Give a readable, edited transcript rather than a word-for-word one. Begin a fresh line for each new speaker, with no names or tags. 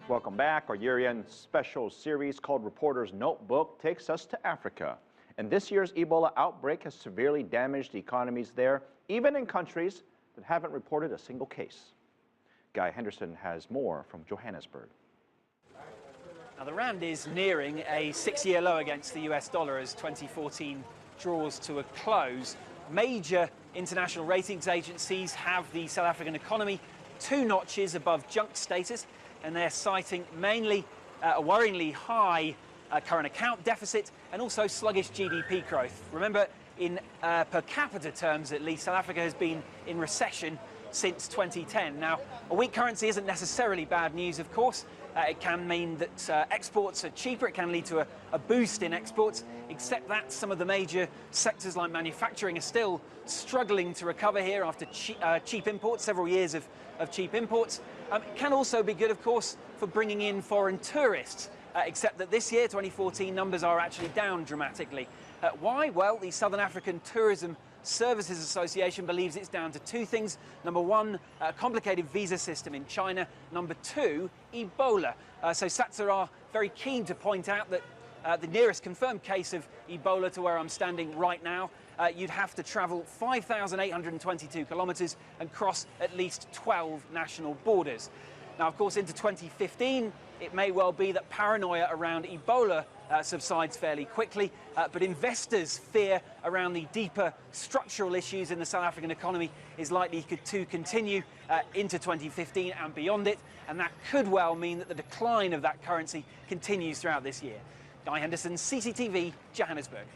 Welcome back. Our year-end special series called Reporter's Notebook takes us to Africa. And this year's Ebola outbreak has severely damaged the economies there, even in countries that haven't reported a single case. Guy Henderson has more from Johannesburg.
Now, the rand is nearing a 6-year low against the US dollar as 2014 draws to a close. Major international ratings agencies have the South African economy 2 notches above junk status, and they're citing mainly a worryingly high current account deficit and also sluggish GDP growth. Remember, in per capita terms at least, South Africa has been in recession since 2010. Now, a weak currency isn't necessarily bad news, of course. It can mean that exports are cheaper. It can lead to a boost in exports, except that some of the major sectors like manufacturing are still struggling to recover here after cheap imports, several years of cheap imports. It can also be good, of course, for bringing in foreign tourists, except that this year, 2014, numbers are actually down dramatically. Why? Well, the Southern African Tourism Services Association believes it's down to 2 things. Number 1, a complicated visa system in China. Number 2, Ebola. So SATSA are very keen to point out that the nearest confirmed case of Ebola to where I'm standing right now, you'd have to travel 5,822 kilometres and cross at least 12 national borders. Now, of course, into 2015, it may well be that paranoia around Ebola subsides fairly quickly, but investors' fear around the deeper structural issues in the South African economy is likely to continue into 2015 and beyond it, and that could well mean that the decline of that currency continues throughout this year. Guy Henderson, CCTV, Johannesburg.